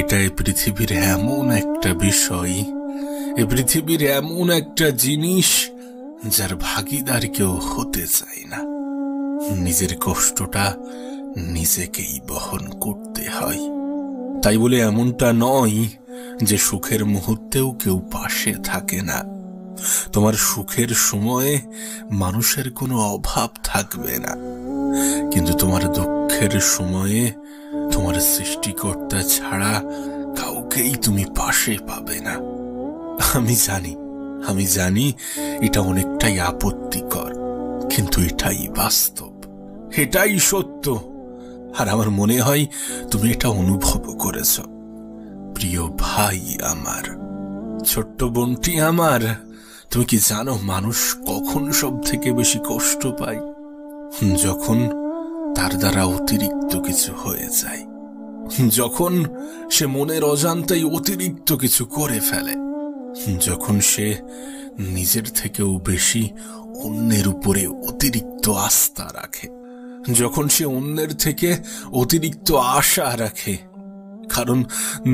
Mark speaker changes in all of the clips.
Speaker 1: এটা এই পৃথিবীর এমন একটা বিষয়, এ পৃথিবীর এমন একটা জিনিস যার ভাগীদার কেউ হতে চায় না। নিজের কষ্টটা নিজেকেই বহন করতে হয়। তাই বলে এমনটা নয় যে সুখের মুহূর্তেও কেউ পাশে থাকে না। তোমার সুখের সময়ে মানুষের কোনো অভাব থাকবে না, কিন্তু তোমার দুঃখের সময়ে তোমার সৃষ্টিকর্তা ছাড়া কাউকেই তুমি পাশে পাবে না। আমি জানি এটা অনেকটাই আপত্তিকর, কিন্তু এটাই বাস্তব, এটাই সত্য। আর আমার মনে হয় তুমি এটা অনুভব করেছ। প্রিয় ভাই আমার, ছোট্ট বোনটি আমার, তুমি কি জানো মানুষ কখন সব থেকে বেশি কষ্ট পায়? যখন তার দ্বারা অতিরিক্ত কিছু হয়ে যায়, যখন সে মনের অজান্তেই অতিরিক্ত কিছু করে ফেলে, যখন সে নিজের থেকেও বেশি অন্যের উপরে অতিরিক্ত আস্থা রাখে, যখন সে অন্যের থেকে অতিরিক্ত আশা রাখে, কারণ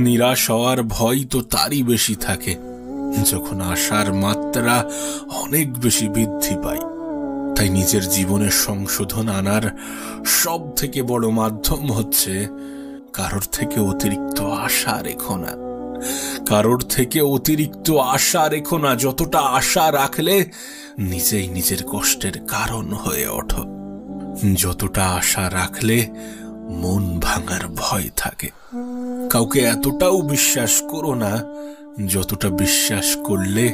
Speaker 1: নিরাশ হওয়ার ভয় তো তারই বেশি থাকে। যখন আশার মাত্রা অনেক বেশি বৃদ্ধি পায়। তাই নিজের জীবনে সংশোধন আনার সব থেকে বড় মাধ্যম হচ্ছে কারোর থেকে অতিরিক্ত আশা রেখো না। কারোর থেকে অতিরিক্ত আশা রেখো না। যতটা আশা রাখলে নিজেই নিজের কষ্টের কারণ হয়ে ওঠো। যতটা আশা রাখলে মন ভাঙার ভয় থাকে। কাউকে এতটাও বিশ্বাস করো না যতটা বিশ্বাস করলে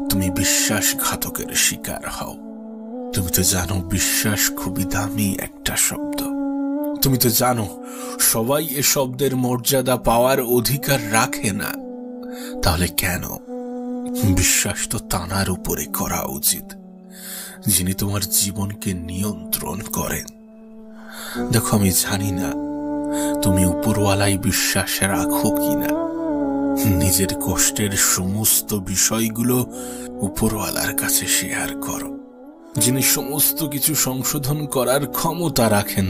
Speaker 1: তুমি বিশ্বাসঘাতকের শিকার হও। তুমি তো জানো বিশ্বাস খুবই দামি একটা শব্দ। তুমি তো জানো সবাই এ শব্দের মর্যাদা পাওয়ার অধিকার রাখে না। তাহলে কেন? বিশ্বাস তো তানার উপরে করা উচিত যিনি তোমার জীবনকে নিয়ন্ত্রণ করেন। দেখো, আমি জানি না তুমি উপরওয়ালাই বিশ্বাস রাখো কিনা। নিজের কষ্টের সমস্ত বিষয়গুলো উপরওয়ালার কাছে শেয়ার করো, যিনি সমস্ত কিছু সংশোধন করার ক্ষমতা রাখেন,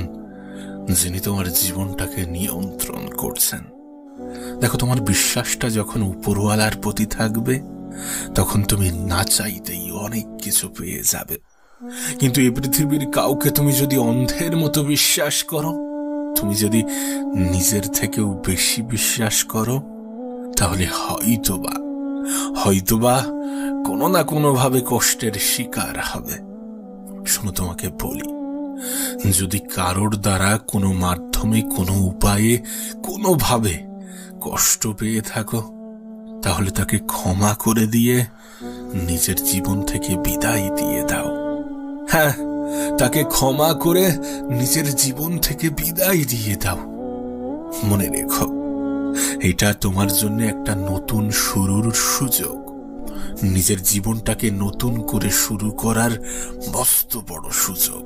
Speaker 1: যিনি তোমার জীবনটাকে নিয়ন্ত্রণ করছেন। দেখো, তোমার বিশ্বাসটা যখন উপরওয়ালার প্রতি থাকবে তখন তুমি না চাইতেই অনেক কিছু পেয়ে যাবে। কিন্তু এই পৃথিবীর কাউকে তুমি যদি অন্ধের মতো বিশ্বাস করো, তুমি যদি নিজের থেকেও বেশি বিশ্বাস করো, তাহলে হয়তোবা কোনো না কোনো ভাবে কষ্টের শিকার হবে। শোনো, তোমাকে বলি, যদি কারোর দ্বারা কোনো মাধ্যমে, কোনো উপায়ে, কোনোভাবে কষ্ট পেয়ে থাকো, তাহলে তাকে ক্ষমা করে দিয়ে নিজের জীবন থেকে বিদায় দিয়ে দাও। হ্যাঁ, তাকে ক্ষমা করে নিজের জীবন থেকে বিদায় দিয়ে দাও। মনে রেখো, এটা তোমার জন্য একটা নতুন শুরুর সুযোগ। নিজের জীবনটাকে নতুন করে শুরু করার মস্ত বড় সুযোগ।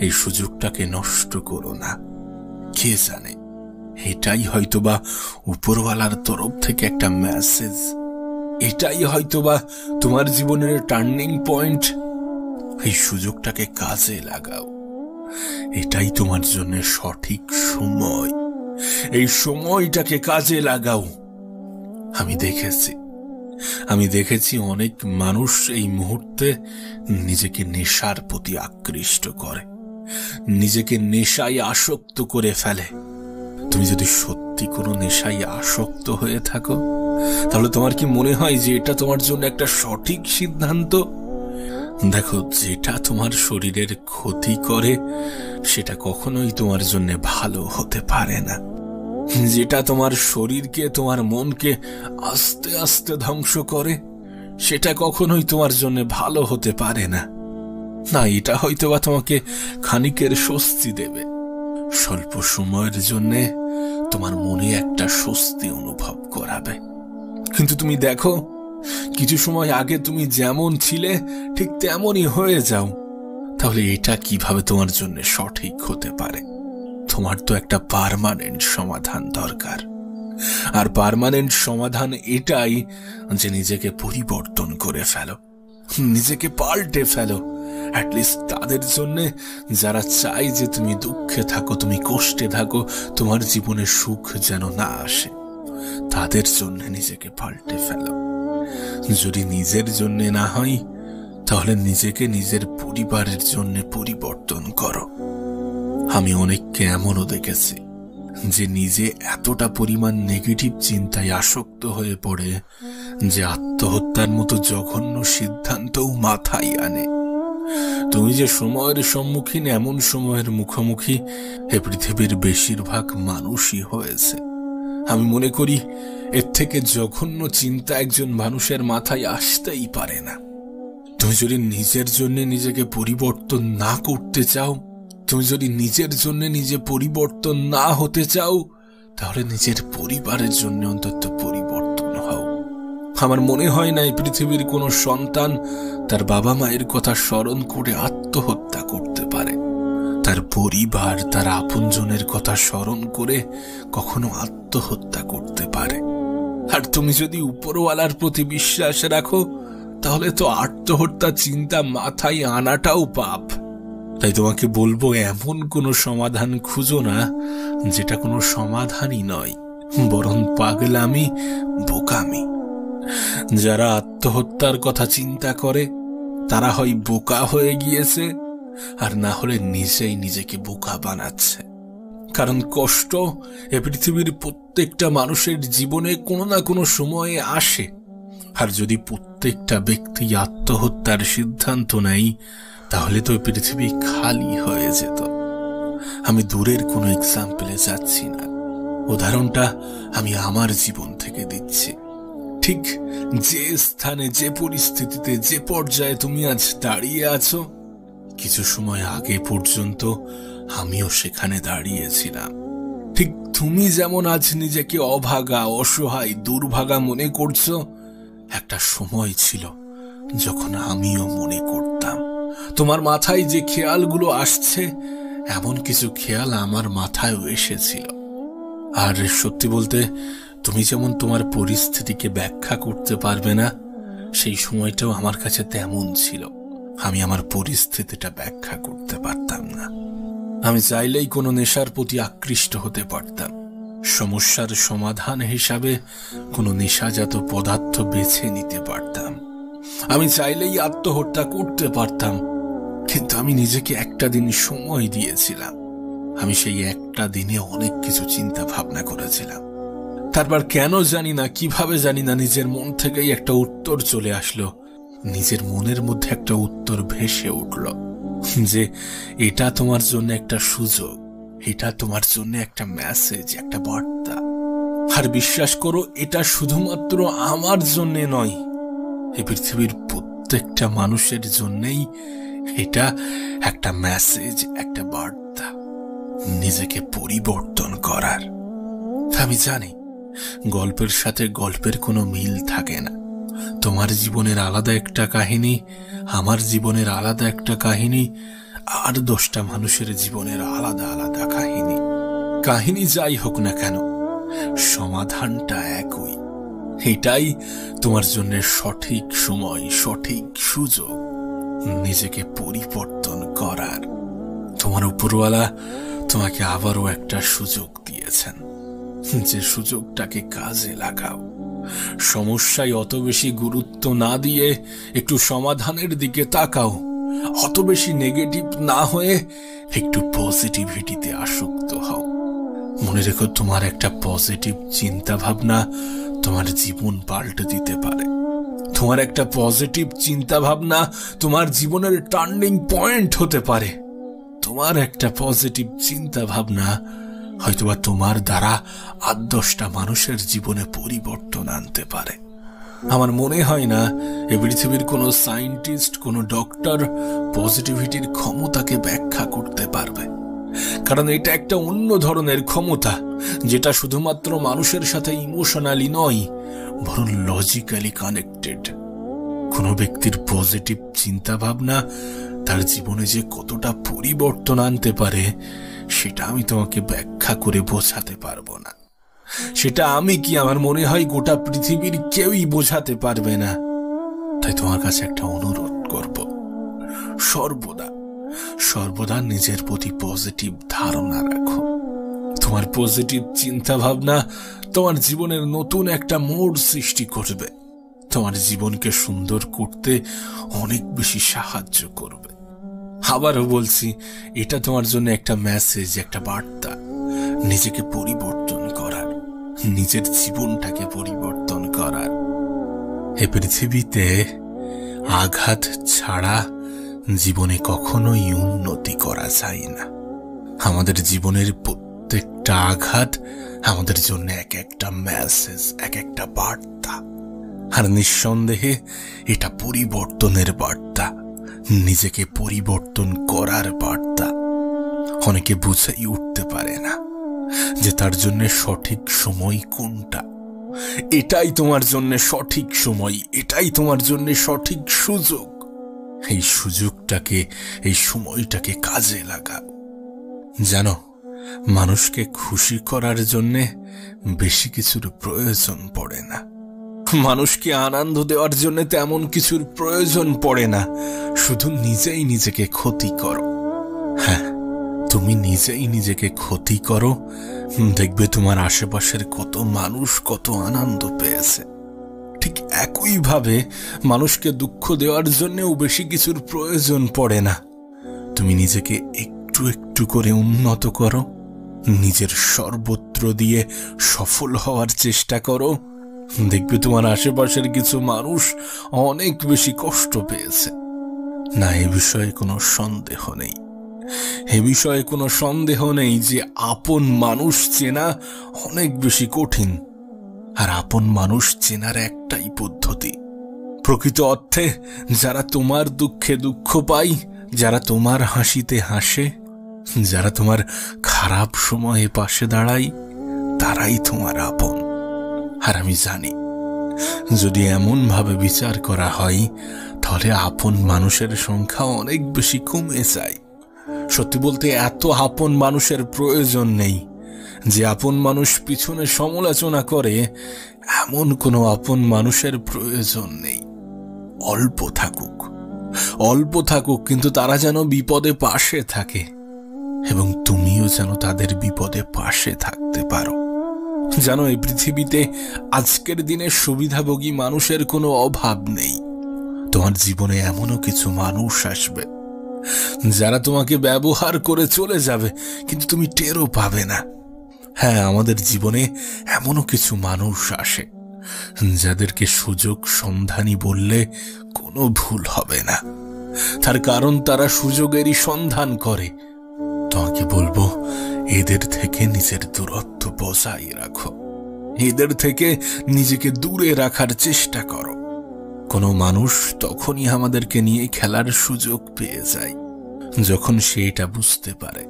Speaker 1: এই সুযোগটাকে নষ্ট করো না। কে জানে, এটাই হয়তোবা উপরওয়ালার তরফ থেকে একটা মেসেজ। এটাই হয়তোবা তোমার জীবনের টার্নিং পয়েন্ট। এই সুযোগটাকে কাজে লাগাও। এটাই তোমার জন্য সঠিক সময়। এই সময়টাকে কাজে লাগাও। আমি দেখেছি অনেক মানুষ এই মুহূর্তে নিজেকে নেশার প্রতি আকৃষ্ট করে, নিজেকে নেশায় আসক্ত করে ফেলে। তুমি যদি সত্যি কোনো নেশায় আসক্ত হয়ে থাকো, তাহলে তোমার কি মনে হয় যে এটা তোমার জন্য একটা সঠিক সিদ্ধান্ত? দেখো, যেটা তোমার শরীরের ক্ষতি করে সেটা কখনোই তোমার জন্য ভালো হতে পারে না। যেটা তোমার শরীরকে, তোমার মনকে আস্তে আস্তে ধ্বংস করে সেটা কখনোই তোমার জন্য ভালো হতে পারে না। এটা হয়তোবা তোমাকে খানিকের স্বস্তি দেবে, স্বল্প সময়ের জন্য তোমার মনে একটা স্বস্তি অনুভব করাবে। কিন্তু তুমি দেখো, কিছু সময় আগে তুমি যেমন ছিলে ঠিক তেমনই হয়ে যাও। তাহলে এটা কিভাবে তোমার জন্য সঠিক হতে পারে? তোমার তো একটা পার্মানেন্ট সমাধান দরকার। আর পার্মানেন্ট সমাধান এটাই যে নিজেকে পরিবর্তন করে ফেলো, নিজেকে পাল্টে ফেলো। অ্যাটলিস্ট তাদের জন্য যারা চায় যে তুমি দুঃখে থাকো, তুমি কষ্টে থাকো, তোমার জীবনে সুখ যেন না আসে। তাদের জন্য নিজেকে পাল্টে ফেলো। যদি নিজের জন্য না হয়, তাহলে নিজেকে নিজের পরিবারের জন্য পরিবর্তন করো। আমি অনেককে এমনও দেখেছি যে নিজে এতটা পরিমাণ নেগেটিভ চিন্তায় আসক্ত হয়ে পড়ে যে আত্মহত্যার মতো জঘন্য সিদ্ধান্তও মাথায় আনে। তুমি যে সময়ের সম্মুখীন, এমন সময়ের মুখোমুখি এ পৃথিবীর বেশিরভাগ মানুষই হয়েছে। আমি মনে করি এর থেকে জঘন্য চিন্তা একজন মানুষের মাথায় আসতেই পারে না। তুমি যদি নিজের জন্য নিজেকে পরিবর্তন না করতে চাও, তুমি যদি নিজের জন্য নিজে পরিবর্তন না হতে চাও, তাহলে নিজের পরিবারের জন্য অন্তত পরিবর্তন হও। আমার মনে হয় না এই পৃথিবীর কোনো সন্তান তার বাবা মায়ের কথা স্মরণ করে আত্মহত্যা করতে পারে। তার পরিবার, তার আপনজনের কথা স্মরণ করে কখনো আত্মহত্যা করতে পারে। আর তুমি যদি উপরওয়ালার প্রতি বিশ্বাস রাখো, তাহলে তো আত্মহত্যা চিন্তা মাথায় আনাটাও পাপ। তাই তোমাকে বলবো, এমন কোনো সমাধান খুঁজো না যেটা কোনো সমাধানই নয়, বরং পাগলামি, বোকামি। যারা আত্মহত্যার কথা চিন্তা করে তারা হয় বোকা হয়ে গিয়েছে, আর না হলে নিজেই নিজেকে বোকা বানাচ্ছে। কারণ কষ্ট এ পৃথিবীর প্রত্যেকটা মানুষের জীবনে কোনো না কোনো সময়ে আসে। আর যদি প্রত্যেকটা ব্যক্তি আত্মহত্যার সিদ্ধান্ত নেয়, তাহলে তো পৃথিবী খালি হয়ে যেত। আমি দূরের কোনো এক্সাম্পলে যাচ্ছি না, উদাহরণটা আমি আমার জীবন থেকে দিচ্ছি। ঠিক যে স্থানে, যে পরিস্থিতিতে, যে পর্যায়ে তুমি আজ দাঁড়িয়ে আছো, কিছু সময় আগে পর্যন্ত আমিও সেখানে দাঁড়িয়েছিলাম। ঠিক তুমি যেমন আজ নিজেকে অভাগা, অসহায়, দুর্ভাগা মনে করছো, একটা সময় ছিল যখন আমিও মনে করতাম। তোমার মাথায় যে খেয়ালগুলো আসছে, এমন কিছু খেয়াল আমার মাথায়ও এসেছিল। আর সত্যি বলতে, তুমি যেমন তোমার পরিস্থিতিকে ব্যাখ্যা করতে পারবে না, সেই সময়টাও আমার কাছে তেমন ছিল। আমি আমার পরিস্থিতিটা ব্যাখ্যা করতে পারতাম না। আমি চাইলেই কোনো নেশার প্রতি আকৃষ্ট হতে পারতাম। সমস্যার সমাধান হিসাবে কোনো নেশাজাত পদার্থ বেছে নিতে পারতাম। আমি চাইলেই আত্মহত্যা করতে পারতাম, কিন্তু আমি নিজেকে একটা দিন সময় দিয়েছিলাম। আমি সেই একটা দিনে অনেক কিছু চিন্তা ভাবনা করেছিলাম। তারপর কেন জানি না, কিভাবে জানি না, নিজের মন থেকেই একটা উত্তর চলে আসলো। নিজের মনের মধ্যে একটা উত্তর ভেসে উঠল যে এটা তোমার জন্য একটা সুযোগ, এটা তোমার জন্য একটা মেসেজ, একটা বার্তা। আর বিশ্বাস করো, এটা শুধুমাত্র আমার জন্য নয়, এই পৃথিবীর প্রত্যেকটা মানুষের জন্যই এটা একটা মেসেজ, একটা বার্তা নিজেকে পরিবর্তন করার। আমি জানি গল্পের সাথে গল্পের কোনো মিল থাকে না। তোমার জীবনের আলাদা একটা কাহিনী, আমার জীবনের আলাদা একটা কাহিনী, আর 10টা মানুষের জীবনের আলাদা আলাদা কাহিনী। কাহিনী যাই হোক না কেন, সমাধানটা একই। এটাই তোমার জন্য সঠিক সময়, সঠিক সুযোগ নিজেকে পরিবর্তন করার। তোমার উপরওয়ালা তোমাকে আবারও একটা সুযোগ দিয়েছেন, যে সুযোগটাকে কাজে লাগাও। সমস্যায় অত বেশি গুরুত্ব না দিয়ে একটু সমাধানের দিকে তাকাও। অত বেশি নেগেটিভ না হয়ে একটু পজিটিভিটিতে আসক্ত হও। মনে রেখো, তোমার একটা পজিটিভ চিন্তা ভাবনা তোমার জীবন পাল্টে দিতে পারে। তোমার একটা পজিটিভ চিন্তা ভাবনা তোমার জীবনের টার্নিং পয়েন্ট হতে পারে। তোমার একটা পজিটিভ চিন্তা ভাবনা হয়তোবা তোমার দ্বারা 8-10টা মানুষের জীবনে পরিবর্তন আনতে পারে। আমার মনে হয় না এ পৃথিবীর কোনো সায়েন্টিস্ট, কোনো ডক্টর পজিটিভিটির ক্ষমতাকে ব্যাখ্যা করতে পারবে। কারণ এটা একটা অন্য ধরনের ক্ষমতা, যেটা শুধুমাত্র মানুষের সাথে ইমোশনালি নয়, বরং লজিক্যালি কানেক্টেড। কোনো ব্যক্তির পজিটিভ চিন্তা ভাবনা তার জীবনে যে কতটা পরিবর্তন আনতে পারে, সেটা আমি তোমাকে ব্যাখ্যা করে বোঝাতে পারবো না। সেটা আমি কি, আমার মনে হয় গোটা পৃথিবীর কেউই বোঝাতে পারবে না। তাই তোমার কাছে একটা অনুরোধ করব, সর্বদা নিজের প্রতি পজিটিভ ধারণা রাখো। তোমার পজিটিভ চিন্তা ভাবনা তোমার জীবনের নতুন একটা মোড় সৃষ্টি করবে, তোমার জীবনকে সুন্দর করতে অনেক বেশি সাহায্য করবে। আবারও বলছি, এটা তোমার জন্য একটা মেসেজ, একটা বার্তা নিজেকে পরিবর্তন করার, নিজের জীবনটাকে পরিবর্তন করার। এ পৃথিবীতে আঘাত ছাড়া জীবনে কখনোই উন্নতি করা যায় না। আমাদের জীবনের প্রত্যেকটা আঘাত আমাদের জন্য এক একটা মেসেজ, এক একটা বার্তা। আর নিঃসন্দেহে এটা পরিবর্তনের বার্তা, নিজেকে পরিবর্তন করার বার্তা। অনেকে বুঝেই উঠতে পারে না যে তার জন্য সঠিক সময় কোনটা। এটাই তোমার জন্য সঠিক সময়, এটাই তোমার জন্য সঠিক সুযোগ। এই সুযোগটাকে, এই সময়টাকে কাজে লাগাও। জানো, মানুষকে খুশি করার জন্য বেশি কিছুর প্রয়োজন পড়ে না, মানুষকে আনন্দ দেওয়ার জন্য তেমন কিছুর প্রয়োজন পড়ে না। শুধু নিজেই নিজেকে ক্ষতি করো। হ্যাঁ, তুমি নিজেই নিজেকে ক্ষতি করো, দেখবে তোমার আশেপাশের কত মানুষ কত আনন্দ পেয়েছে। ঠিক একইভাবে মানুষকে দুঃখ দেওয়ার জন্যও বেশি কিছুর প্রয়োজন পড়ে না। তুমি নিজেকে একটু একটু করে উন্নত করো, নিজের সর্বত্র দিয়ে সফল হওয়ার চেষ্টা করো, দেখবে তোমার আশেপাশের কিছু মানুষ অনেক বেশি কষ্ট পেয়েছে। না, এ বিষয়ে কোনো সন্দেহ নেই, এ বিষয়ে কোনো সন্দেহ নেই যে আপন মানুষ চেনা অনেক বেশি কঠিন। আর আপন মানুষ চেনার একটাই পদ্ধতি, প্রকৃত অর্থে যারা তোমার দুঃখে দুঃখ পায়, যারা তোমার হাসিতে হাসে, যারা তোমার খারাপ সময়ে পাশে দাঁড়ায়, তারাই তোমার আপন। আর আমি জানি, যদি এমন ভাবে বিচার করা হয় তাহলে আপন মানুষের সংখ্যা অনেক বেশি কমে যায়। সত্যি বলতে এত আপন মানুষের প্রয়োজন নেই। যে আপন মানুষ পিছনে সমালোচনা করে, এমন কোনো আপন মানুষের প্রয়োজন নেই। অল্প থাকুক, অল্প থাকুক, কিন্তু তারা যেন বিপদে পাশে থাকে, এবং তুমিও যেন তাদের বিপদে পাশে থাকতে পারো। জানো, এই পৃথিবীতে আজকের দিনে সুবিধাভোগী মানুষের কোনো অভাব নেই। তোমার জীবনে এমনও কিছু মানুষ আসবে যারা তোমাকে ব্যবহার করে চলে যাবে, কিন্তু তুমি টেরও পাবে না। হ্যাঁ, আমাদের জীবনে এমনও কিছু মানুষ আসে যাদেরকে সুযোগ সন্ধানী বললে কোনো ভুল হবে না। তার কারণ তারা সুযোগেরই সন্ধান করে। তোমাকে বলবো, এদের থেকে নিজের দূরত্ব বজায় রাখো, এদের থেকে নিজেকে দূরে রাখার চেষ্টা করো। কোনো মানুষ তখনই আমাদেরকে নিয়ে খেলার সুযোগ পেয়ে যায় যখন সে এটা বুঝতে পারে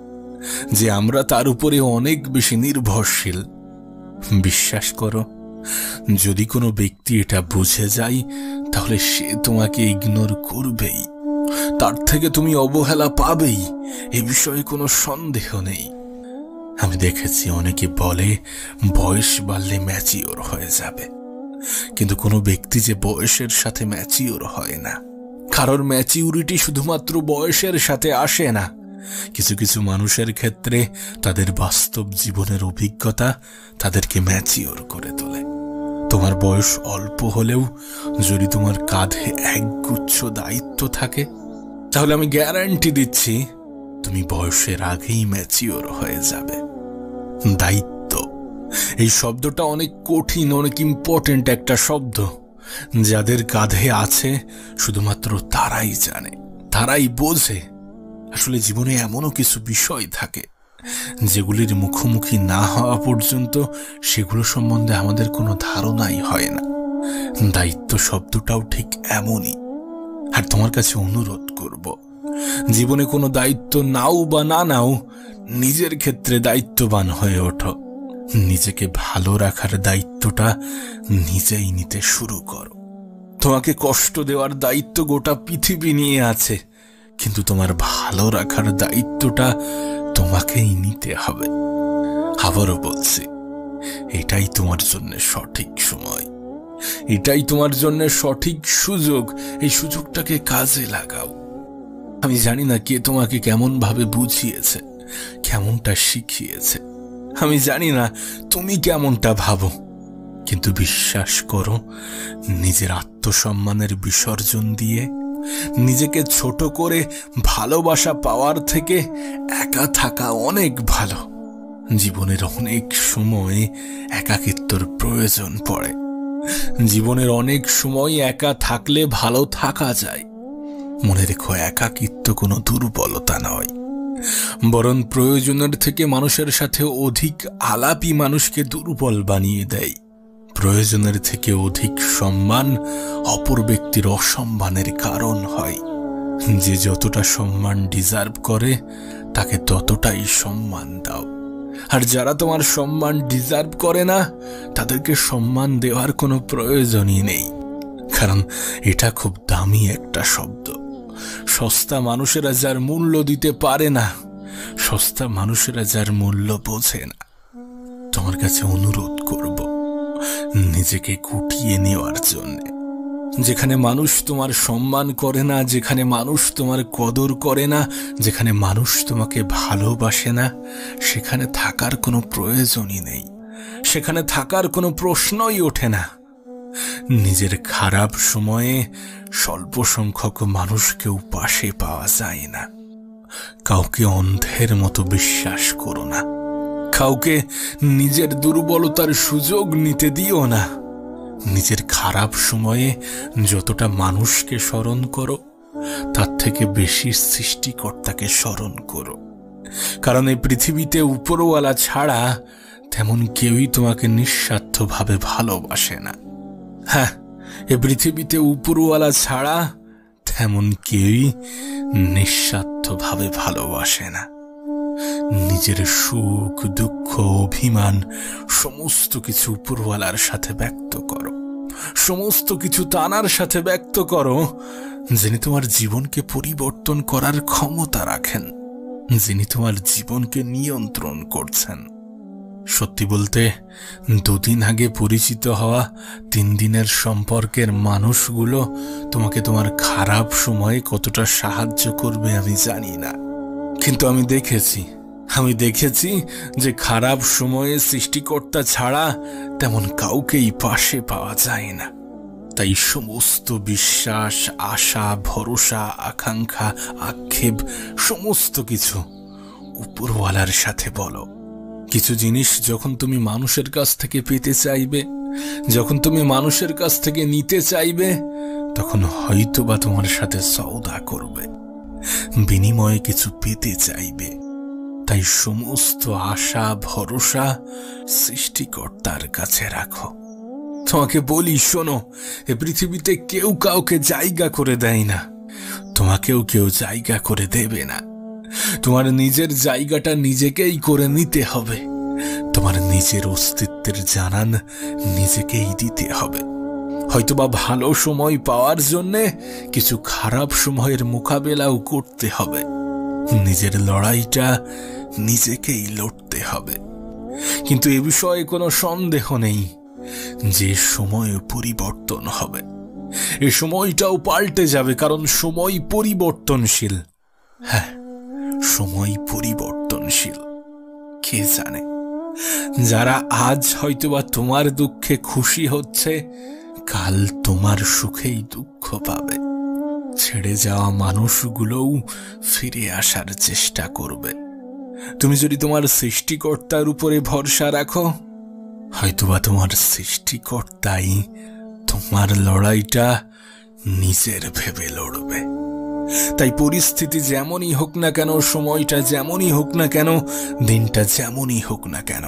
Speaker 1: যে আমরা তার উপরে অনেক বেশি নির্ভরশীল। বিশ্বাস করো, যদি কোনো ব্যক্তি এটা বুঝে যায় তাহলে সে তোমাকে ইগনোর করবেই, তার থেকে তুমি অবহেলা পাবেই, এ বিষয়ে কোনো সন্দেহ নেই। আমি দেখেছি অনেকে বলে বয়স বাড়লে ম্যাচিওর হয়ে যাবে, কিন্তু কোনো ব্যক্তি যে বয়সের সাথে ম্যাচিওর হয় না। কারোর ম্যাচিউরিটি শুধুমাত্র বয়সের সাথে আসে না। কিছু কিছু মানুষের ক্ষেত্রে তাদের বাস্তব জীবনের অভিজ্ঞতা তাদেরকে ম্যাচিওর করে তোলে। তোমার বয়স অল্প হলেও যদি তোমার কাঁধে একগুচ্ছ দায়িত্ব থাকে, তাহলে আমি গ্যারান্টি দিচ্ছি তুমি বয়সের আগেই ম্যাচিওর হয়ে যাবে। দায়িত্ব, এই শব্দটা অনেক কঠিন, অনেক ইম্পর্টেন্ট একটা শব্দ। যাদের কাঁধে আছে শুধুমাত্র তারাই জানে, তারাই বোঝে। আসলে জীবনে এমনও কিছু বিষয় থাকে যেগুলির মুখোমুখি না হওয়া পর্যন্ত সেগুলো সম্বন্ধে আমাদের কোনো ধারণাই হয় না। দায়িত্ব শব্দটাও ঠিক এমনই। আর তোমার কাছে অনুরোধ করব, জীবনে কোনো দায়িত্ব নাও বা না নাও, নিজের ক্ষেত্রে দায়িত্ববান হয়ে ওঠো। নিজেকে ভালো রাখার দায়িত্বটা নিজেই নিতে শুরু করো। তোমাকে কষ্ট দেওয়ার দায়িত্ব গোটা পৃথিবী নিয়ে আছে, কিন্তু তোমার ভালো রাখার দায়িত্বটা তোমাকেই নিতে হবে। আবারও বলছি, এটাই তোমার জন্য সঠিক সময়, এটাই তোমার জন্য সঠিক সুযোগ। এই সুযোগটাকে কাজে লাগাও। আমি জানি না কে তোমাকে কেমন ভাবে বুঝিয়েছে, কেমনটা শিখিয়েছে। আমি জানি না তুমি কেমনটা ভাবো, কিন্তু বিশ্বাস করো, নিজের আত্মসম্মানের বিসর্জন দিয়ে নিজেকে ছোট করে ভালোবাসা পাওয়ার থেকে একা থাকা অনেক ভালো। জীবনের অনেক সময় একাকিত্বর প্রয়োজন পড়ে। জীবনের অনেক সময় একা থাকলে ভালো থাকা যায়। মনে রেখো, একাকিত্ব কোনো দুর্বলতা নয়, বরং প্রয়োজনের থেকে মানুষের সাথে অধিক আলাপই মানুষকে দুর্বল বানিয়ে দেয়। প্রয়োজনের থেকে অধিক সম্মান অপর ব্যক্তির অসম্মানের কারণ হয়। যে যতটা সম্মান ডিজার্ভ করে তাকে ততটাই সম্মান দাও, আর যারা তোমার সম্মান ডিজার্ভ করে না তাদেরকে সম্মান দেওয়ার কোনো প্রয়োজনই নেই। কারণ এটা খুব দামি একটা শব্দ। সস্তা মানুষেরা যার মূল্য দিতে পারে না, সস্তা মানুষেরা যার মূল্য বোঝে না। তোমার কাছে অনুরোধ করব নিজেকে গুটিয়ে নেওয়ার জন্য। যেখানে মানুষ তোমার সম্মান করে না, যেখানে মানুষ তোমার কদর করে না, যেখানে মানুষ তোমাকে ভালোবাসে না, সেখানে থাকার কোনো প্রয়োজনই নেই, সেখানে থাকার কোনো প্রশ্নই ওঠে না। নিজের খারাপ সময়ে স্বল্প সংখ্যক মানুষকেও পাশে পাওয়া যায় না। কাউকে অন্ধের মতো বিশ্বাস করো না, কাউকে নিজের দুর্বলতার সুযোগ নিতে দিও না। নিজের খারাপ সময়ে যতটা মানুষকে স্মরণ করো তার থেকে বেশি সৃষ্টিকর্তাকে স্মরণ করো। কারণ এই পৃথিবীতে উপরওয়ালা ছাড়া তেমন কেউই তোমাকে নিঃস্বার্থভাবে ভালোবাসে না। হ্যাঁ, এ পৃথিবীতে উপরওয়ালা ছাড়া তেমন কেউই নিঃস্বার্থভাবে ভালোবাসে না। নিজের সুখ, দুঃখ, অভিমান সমস্ত কিছু উপরওয়ালার সাথে ব্যক্ত করো। সমস্ত কিছু তানার সাথে ব্যক্ত করো, যিনি তোমার জীবনকে পরিবর্তন করার ক্ষমতা রাখেন, যিনি তোমার জীবনকে নিয়ন্ত্রণ করছেন। সত্যি বলতে, 2 দিন আগে পরিচিত হওয়া 3 দিনের সম্পর্কের মানুষগুলো তোমাকে তোমার খারাপ সময়ে কতটা সাহায্য করবে আমি জানি না, কিন্তু আমি দেখেছি যে খারাপ সময়ে সৃষ্টিকর্তা ছাড়া তেমন কাউকেই পাশে পাওয়া যায় না। তাই সমস্ত বিশ্বাস, আশা, ভরসা, আকাঙ্ক্ষা, আক্ষেপ সমস্ত কিছু উপরওয়ালার সাথে বলো। কিছু জিনিস যখন তুমি মানুষের কাছ থেকে পেতে চাইবে, যখন তুমি মানুষের কাছ থেকে নিতে চাইবে, তখন হয়তোবা তোমার সাথে সওদা করবে, বিনিময়ে কিছু পেতে চাইবে। তাই সমস্ত আশা, ভরসা সৃষ্টিকর্তার কাছে রাখো। তোমাকে বলি, শোনো, এ পৃথিবীতে কেউ কাউকে জায়গা করে দেয় না, তোমাকেও কেউ জায়গা করে দেবে না। তোমার নিজের জায়গাটা নিজেকেই করে নিতে হবে। তোমার নিজের অস্তিত্বের জানান নিজেকেই দিতে হবে। হয়তোবা ভালো সময় পাওয়ার জন্যে কিছু খারাপ সময়ের মোকাবেলাও করতে হবে। নিজের লড়াইটা নিজেকেই লড়তে হবে। কিন্তু এ বিষয়ে কোনো সন্দেহ নেই যে সময় পরিবর্তন হবে, এ সময়টাও পাল্টে যাবে, কারণ সময় পরিবর্তনশীল। হ্যাঁ, সময় পরিবর্তনশীল। কে জানে, যারা আজ হয়তোবা তোমার দুঃখে খুশি হচ্ছে, কাল তোমার সুখেই দুঃখ পাবে। ছেড়ে যাওয়া মানুষগুলোও ফিরে আসার চেষ্টা করবে। তুমি যদি তোমার সৃষ্টিকর্তার উপরে ভরসা রাখো, হয়তোবা তোমার সৃষ্টিকর্তাই তোমার লড়াইটা নিজের ভেবে লড়বে। তাই পরিস্থিতি যেমনই হোক না কেন, সময়টা যেমনই হোক না কেন, দিনটা যেমনই হোক না কেন,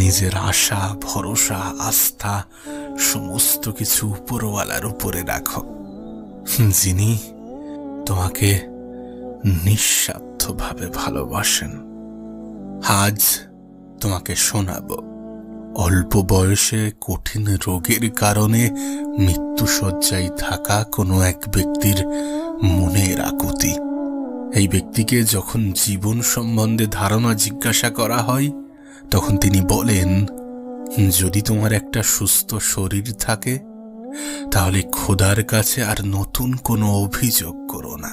Speaker 1: নিজের আশা, ভরসা, আস্থা সমস্ত কিছু উপরওয়ালার উপরে রাখো, যিনি তোমাকে নিঃস্বার্থভাবে ভালোবাসেন। আজ তোমাকে শোনাবো অল্প বয়সে কঠিন রোগের কারণে মৃত্যুশয্যায় থাকা কোনো এক ব্যক্তির মনের আকুতি। এই ব্যক্তিকে যখন জীবন সম্বন্ধে ধারণা জিজ্ঞাসা করা হয়, তখন তিনি বলেন, যদি তোমার একটা সুস্থ শরীর থাকে তাহলে খোদার কাছে আর নতুন কোনো অভিযোগ করো না।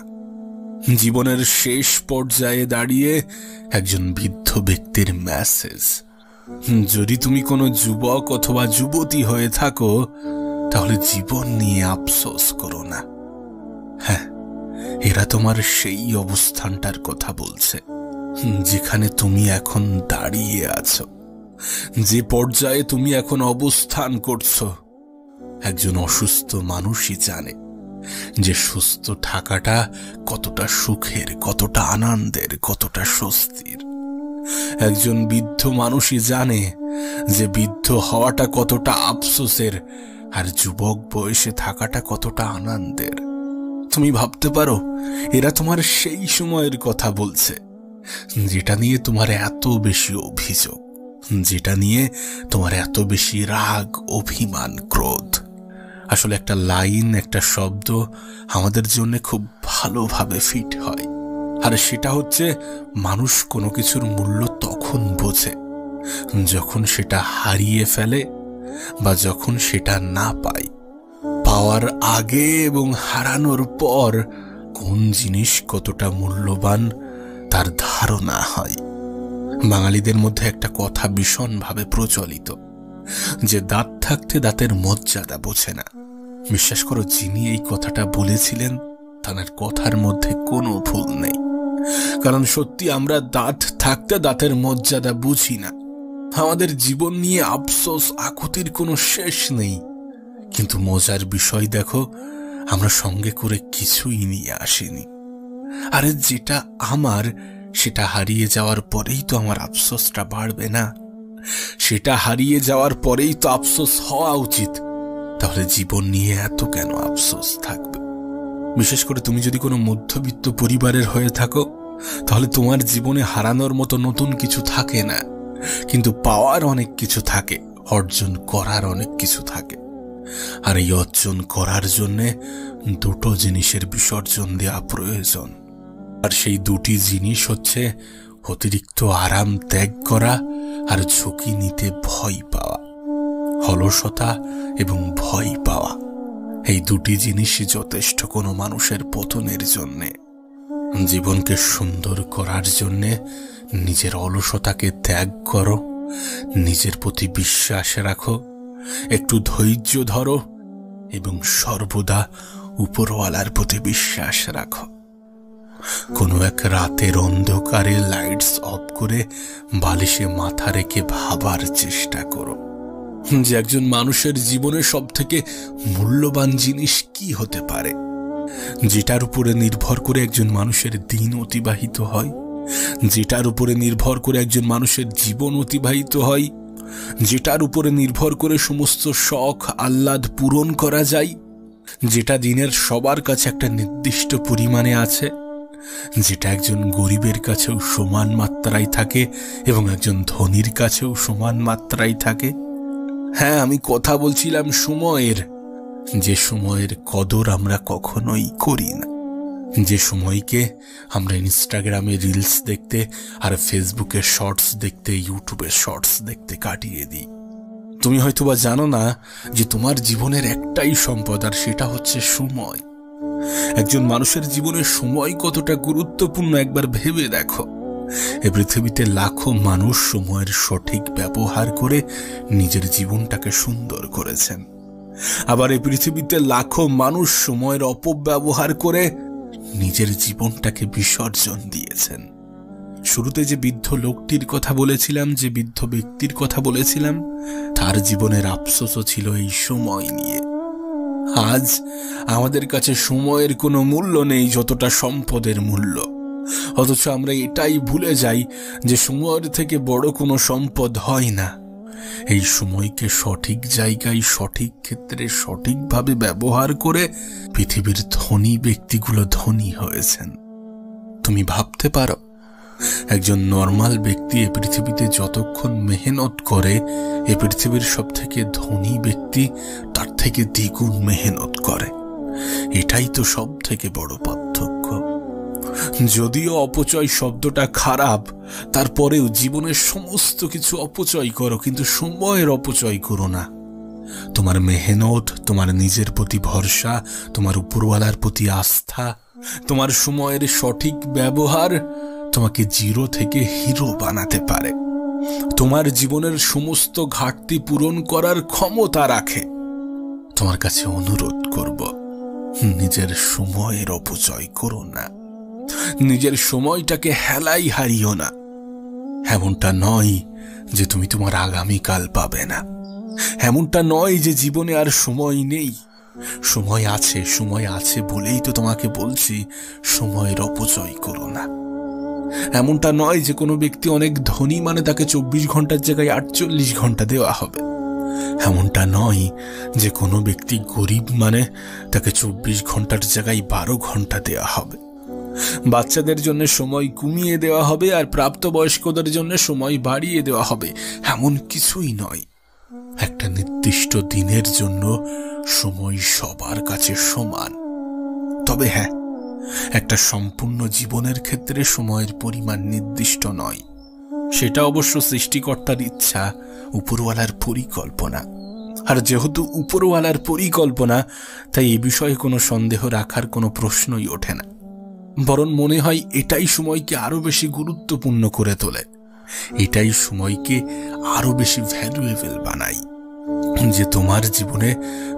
Speaker 1: জীবনের শেষ পর্যায়ে দাঁড়িয়ে একজন বৃদ্ধ ব্যক্তির মেসেজ। যদি তুমি কোনো যুবক অথবা যুবতী হয়ে থাকো, তাহলে জীবন নিয়ে আফসোস করো না। হ্যাঁ, এরা তোমার সেই অবস্থানটার কথা বলছে যেখানে তুমি এখন দাঁড়িয়ে আছো, যে পর্যায়ে তুমি এখন অবস্থান করছো। একজন অসুস্থ মানুষই জানে যে সুস্থ থাকাটা কতটা সুখের, কতটা আনন্দের, কতটা স্বস্তির। একজন বৃদ্ধ মানুষই জানে যে বৃদ্ধ হওয়াটা কতটা আফসোসের, আর যুবক বয়সে থাকাটা কতটা আনন্দের। তুমি ভাবতে পারো এরা তোমার সেই সময়ের কথা বলছে যেটা নিয়ে তোমার এত বেশি অভিযোগ, যেটা নিয়ে তোমার এত বেশি রাগ, অভিমান, ক্রোধ। আসলে একটা লাইন, একটা শব্দ আমাদের জন্য খুব ভালোভাবে ফিট হয়, আর সেটা হচ্ছে মানুষ কোনো কিছুর মূল্য তখন বোঝে যখন সেটা হারিয়ে ফেলে বা যখন সেটা না পায়। পাওয়ার আগে এবং হারানোর পর কোন জিনিস কতটা মূল্যবান তার ধারণা হয়। বাঙালিদের মধ্যে একটা কথা ভীষণভাবে প্রচলিত যে দাঁত থাকতে দাঁতের মর্যাদা বোঝে না। বিশ্বাস করো, যিনি এই কথাটা বলেছিলেন তার কথার মধ্যে কোনো ভুল নেই। কারণ সত্যি আমরা দাঁত থাকতে দাঁতের মর্যাদা বুঝি না। আমাদের জীবন নিয়ে আফসোস আকুতির কোনো শেষ নেই। কিন্তু মজার বিষয় দেখো, আমরা সঙ্গে করে কিছুই নিয়ে আসিনি। আরে যেটা আমার সেটা হারিয়ে যাওয়ার পরেই তো আমার আফসোসটা বাড়বে না? সেটা হারিয়ে যাওয়ার পরেই তো আফসোস হওয়া উচিত। তাহলে জীবন নিয়ে এত কেন আফসোস থাকবে? বিশেষ করে তুমি যদি কোনো মধ্যবিত্ত পরিবারের হয়ে থাকো, তাহলে তোমার জীবনে হারানোর মতো নতুন কিছু থাকে না, কিন্তু পাওয়ার অনেক কিছু থাকে, অর্জন করার অনেক কিছু থাকে। আর এই অর্জন করার জন্যে দুটো জিনিসের বিসর্জন দেওয়া প্রয়োজন। আর সেই দুটি জিনিস হচ্ছে অতিরিক্ত আরাম ত্যাগ করা আর ঝুঁকি নিতে ভয় পাওয়া, অলসতা এবং ভয় পাওয়া। এই দুটি জিনিসই যথেষ্ট কোনো মানুষের পতনের জন্যে। জীবনকে সুন্দর করার জন্যে নিজের অলসতাকে ত্যাগ করো, নিজের প্রতি বিশ্বাস রাখো, একটু ধৈর্য ধরো এবং সর্বদা উপরওয়ালার প্রতি বিশ্বাস রাখো। কোনো এক রাতের অন্ধকারে লাইটস অফ করে বালিশে মাথা রেখে ভাবার চেষ্টা করো যে একজন মানুষের জীবনে সব থেকে মূল্যবান জিনিস কি হতে পারে, যেটার উপরে নির্ভর করে একজন মানুষের দিন অতিবাহিত হয়, যেটার উপরে নির্ভর করে একজন মানুষের জীবন অতিবাহিত হয়, যেটার উপরে নির্ভর করে সমস্ত শখ আহ্লাদ পূরণ করা যায়, যেটা দিনের সবার কাছে একটা নির্দিষ্ট পরিমাণে আছে, যেটা একজন গরিবের কাছেও সমান মাত্রায় থাকে এবং একজন ধনীর কাছেও সমান মাত্রায় থাকে। হ্যাঁ, আমি কথা বলছিলাম সময়ের, যে সময়ের কদর আমরা কখনোই করি না, যে সময়কে আমরা ইনস্টাগ্রামে রিলস দেখতে আর ফেসবুকে শর্টস দেখতে, ইউটিউবে শর্টস দেখতে কাটিয়ে দিই। তুমি হয়তোবা জানো না যে তোমার জীবনের একটাই সম্পদ, আর সেটা হচ্ছে সময়। একজন মানুষের জীবনে সময় কতটা গুরুত্বপূর্ণ একবার ভেবে দেখো। এই পৃথিবীতে লাখো মানুষ সময়ের সঠিক ব্যবহার করে নিজের জীবনটাকে সুন্দর করেছেন, আবার এই পৃথিবীতে লাখো মানুষ সময়ের অপব্যবহার করে নিজের জীবনটাকে বিসর্জন দিয়েছেন। শুরুতে যে বৃদ্ধ লোকটির কথা বলেছিলাম, যে বৃদ্ধ ব্যক্তির কথা বলেছিলাম, তার জীবনের আফসোসও ছিল এই সময় নিয়ে। আজ আমাদের কাছে সময়ের কোনো মূল্য নেই যতটা সম্পদের মূল্য, অথচ আমরা এটাই ভুলে যাই যে সময়ের থেকে বড় কোনো সম্পদ হয় না। এই সময়কে সঠিক জায়গায়, সঠিক ক্ষেত্রে, সঠিকভাবে ব্যবহার করে পৃথিবীর ধনী ব্যক্তিগুলো ধনী হয়েছেন। তুমি ভাবতে পারো একজন নর্মাল ব্যক্তি এ পৃথিবীতে যতক্ষণ মেহনত করে, এ পৃথিবীর সব থেকে ধনী ব্যক্তি তার থেকে দ্বিগুণ মেহনত করে। এটাই তো সব থেকে বড় পার্থক্য। যদিও অপচয় শব্দটা খারাপ, তারপরেও জীবনের সমস্ত কিছু অপচয় করো, কিন্তু সময়ের অপচয় করো না। তোমার মেহনত, তোমার নিজের প্রতি ভরসা, তোমার উপরওয়ালার প্রতি আস্থা, তোমার সময়ের সঠিক ব্যবহার তোমাকে জিরো থেকে হিরো বানাতে পারে। তোমার জীবনের সমস্ত ঘাটতি পূরণ করার ক্ষমতা রাখে। তোমার কাছে অনুরোধ করব, নিজের সময়ের অপচয় করো না, নিজের সময়টাকে হেলাই হারিও না। এমনটা নয় যে তুমি তোমার আগামীকাল পাবে না, এমনটা নয় যে জীবনে আর সময় নেই। সময় আছে, সময় আছে বলেই তো তোমাকে বলছি সময়ের অপচয় করো না। এমনটা নয় যে কোনো ব্যক্তি অনেক ধনী মানে তাকে 24 ঘন্টার জায়গায় 48 ঘন্টা দেওয়া হবে। এমনটা নয় যে কোনো ব্যক্তি গরিব মানে তাকে 24 ঘন্টার জায়গায় 12 ঘন্টা দেওয়া হবে। বাচ্চাদের জন্য সময় কমিয়ে দেওয়া হবে আর প্রাপ্তবয়স্কদের জন্য সময় বাড়িয়ে দেওয়া হবে, এমন কিছুই নয়। একটা নির্দিষ্ট দিনের জন্য সময় সবার কাছে সমান। তবে হ্যাঁ, একটা সম্পূর্ণ জীবনের ক্ষেত্রে সময়ের পরিমাণ নির্দিষ্ট নয়। সেটা অবশ্য সৃষ্টিকর্তার ইচ্ছা, উপরওয়ালার পরিকল্পনা। আর যেহেতু উপরওয়ালার পরিকল্পনা, তাই এ বিষয়ে কোনো সন্দেহ রাখার কোনো প্রশ্নই ওঠে না। বরং মনে হয় এটাই সময়কে আরো বেশি গুরুত্বপূর্ণ করে তোলে, এটাই সময়কে আরো বেশি ভ্যালুয়েবল বানায়। যে তোমার জীবনে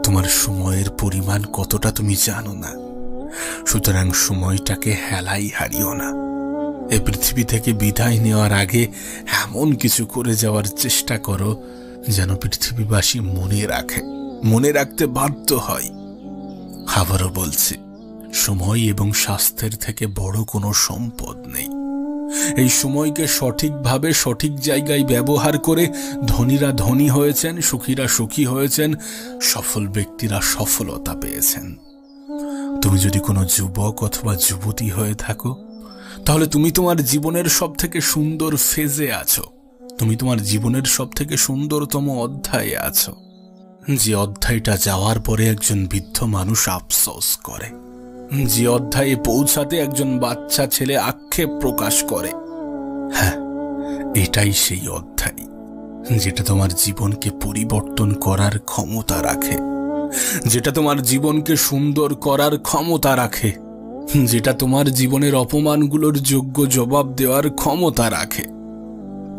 Speaker 1: তোমার সময়ের পরিমাণ কতটা তুমি জানো না, সুতরাং সময়টাকে হেলাই হারিও না। এই পৃথিবী থেকে বিদায় নেওয়ার আগে এমন কিছু করে যাওয়ার চেষ্টা করো যেন পৃথিবীবাসী মনে রাখতে বাধ্য হয়। আবারও বলছি, সময় এবং স্বাস্থ্যের থেকে বড় কোনো সম্পদ নেই। এই সময়কে সঠিকভাবে সঠিক জায়গায় ব্যবহার করে ধনীরা ধনী হয়েছেন, সুখীরা সুখী হয়েছেন, সফল ব্যক্তিরা সফলতা পেয়েছেন। তুমি যদি কোনো যুবক অথবা যুবতী হয়ে থাকো, তাহলে তুমি তোমার জীবনের সব থেকে সুন্দর ফেজে আছো, তুমি তোমার জীবনের সব থেকে সুন্দরতম অধ্যায়ে আছো। যে অধ্যায়টা যাওয়ার পরে একজন বৃদ্ধ মানুষ আফসোস করে, যে অধ্যায়ে পৌঁছাতে একজন বাচ্চা ছেলে আক্ষেপ প্রকাশ করে। হ্যাঁ, এটাই সেই অধ্যায় যেটা তোমার জীবনকে পরিবর্তন করার ক্ষমতা রাখে, যেটা তোমার জীবনকে সুন্দর করার ক্ষমতা রাখে, যেটা তোমার জীবনের অপমানগুলোর যোগ্য জবাব দেওয়ার ক্ষমতা রাখে।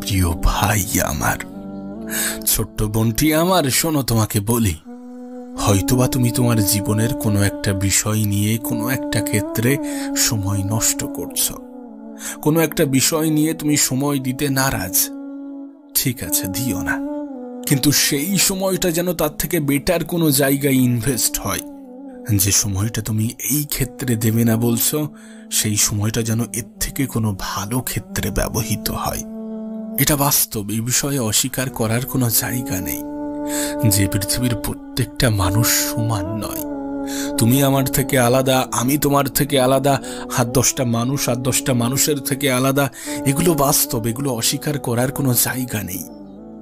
Speaker 1: প্রিয় ভাই আমার, ছোট্ট বোনটি আমার, শোনো, তোমাকে বলি, হয়তোবা তুমি তোমার জীবনের কোনো একটা বিষয় নিয়ে কোনো একটা ক্ষেত্রে সময় নষ্ট করছো, কোনো একটা বিষয় নিয়ে তুমি সময় দিতে নারাজ। ঠিক আছে, দিও না, কিন্তু সেই সময়টা যেন তার থেকে বেটার কোনো জায়গায় ইনভেস্ট হয়। যে সময়টা তুমি এই ক্ষেত্রে দেবে না বলছো, সেই সময়টা যেন এর থেকে কোনো ভালো ক্ষেত্রে ব্যবহৃত হয়। এটা বাস্তব, এই বিষয়ে অস্বীকার করার কোনো জায়গা নেই। যে পৃথিবীর প্রত্যেকটা মানুষ সমান নয়। তুমি আমার থেকে আলাদা, আমি তোমার থেকে আলাদা, আর 10টা মানুষ আর 10টা মানুষের থেকে আলাদা, এগুলো বাস্তব, এগুলো অস্বীকার করার কোনো জায়গা নেই।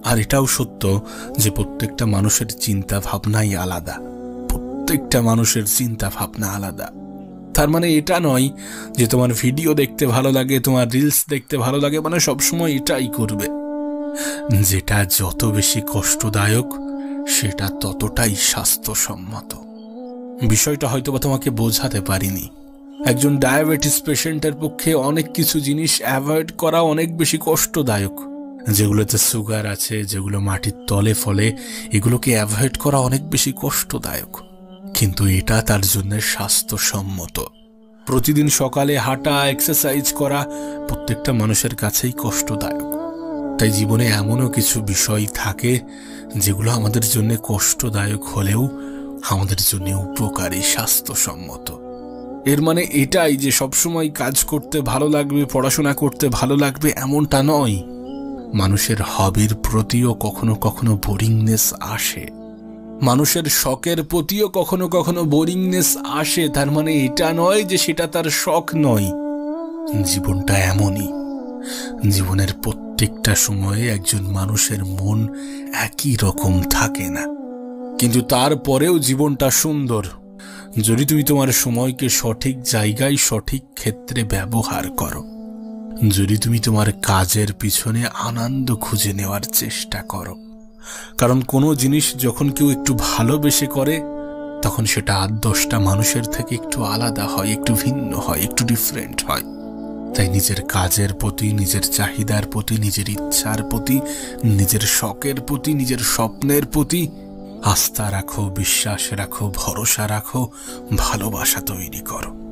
Speaker 1: আর এটাও সত্য যে প্রত্যেকটা মানুষের চিন্তা ভাবনাই আলাদা, প্রত্যেকটা মানুষের চিন্তা ভাবনা আলাদা। তার মানে এটা নয় যে তোমার ভিডিও দেখতে ভালো লাগে, তোমার রিলস দেখতে ভালো লাগে মানে সবসময় এটাই করবে। যেটা যত বেশি কষ্টদায়ক সেটা ততটাই স্বাস্থ্যসম্মত। বিষয়টা হয়তোবা তোমাকে বোঝাতে পারিনি। একজন ডায়াবেটিস পেশেন্টের পক্ষে অনেক কিছু জিনিস অ্যাভয়েড করা অনেক বেশি কষ্টদায়ক। যেগুলোতে সুগার আছে, যেগুলো মাটির তলে ফলে, এগুলোকে অ্যাভয়েড করা অনেক বেশি কষ্টদায়ক, কিন্তু এটা তার জন্য স্বাস্থ্যসম্মত। প্রতিদিন সকালে হাঁটা, এক্সারসাইজ করা প্রত্যেকটা মানুষের কাছেই কষ্টদায়ক। তাই জীবনে এমনও কিছু বিষয় থাকে যেগুলো আমাদের জন্য কষ্টদায়ক হলেও আমাদের জন্য উপকারী, স্বাস্থ্যসম্মত। এর মানে এটাই যে সবসময় কাজ করতে ভালো লাগবে, পড়াশোনা করতে ভালো লাগবে এমনটা নয়। মানুষের হবির প্রতিও কখনো কখনো বোরিংনেস আসে, মানুষের শখের প্রতিও কখনো কখনো বোরিংনেস আসে। তার মানে এটা নয় যে সেটা তার শখ নয়। জীবনটা এমনই, জীবনের প্রত্যেকটা সময়ে একজন মানুষের মন একই রকম থাকে না, কিন্তু তারপরেও জীবনটা সুন্দর যদি তুমি তোমার সময়কে সঠিক জায়গায় সঠিক ক্ষেত্রে ব্যবহার করো, যদি তুমি তোমার কাজের পিছনে আনন্দ খুঁজে নেওয়ার চেষ্টা করো, কারণ কোনো জিনিস যখন কেউ একটু ভালোবেসে করে তখন সেটা 8-10টা মানুষের থেকে একটু আলাদা হয়, একটু ভিন্ন হয়, একটু ডিফারেন্ট হয়। তাই নিজের কাজের প্রতি, নিজের চাহিদার প্রতি, নিজের ইচ্ছার প্রতি, নিজের শখের প্রতি, নিজের স্বপ্নের প্রতি আস্থা রাখো, বিশ্বাস রাখো, ভরসা রাখো, ভালোবাসা তৈরি করো।